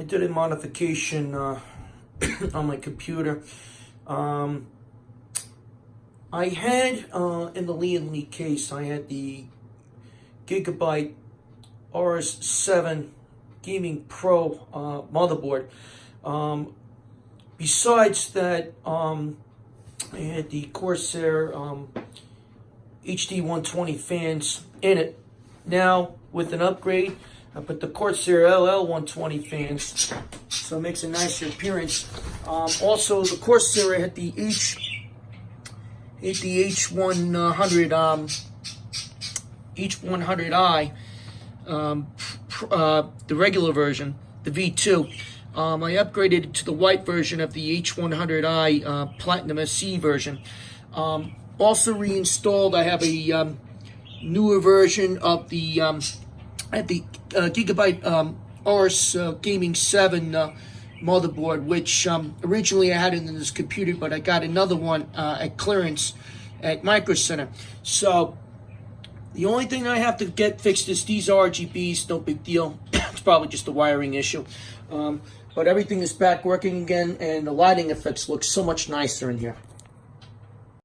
I did a modification on my computer. I had in the Lian Li case, I had the Gigabyte RS7 Gaming Pro motherboard. Besides that, I had the Corsair HD 120 fans in it. Now, with an upgrade, I put the Corsair LL 120 fans, so it makes a nicer appearance. Also, the Corsair had the H100 H100i, the regular version, the V2. I upgraded it to the white version of the H100i Platinum SE version. Also reinstalled, I have a newer version of the Gigabyte RS Gaming 7 motherboard, which originally I had it in this computer, but I got another one at clearance at Micro Center. So the only thing I have to get fixed is these RGBs. No big deal. It's probably just a wiring issue. But everything is back working again, and the lighting effects look so much nicer in here.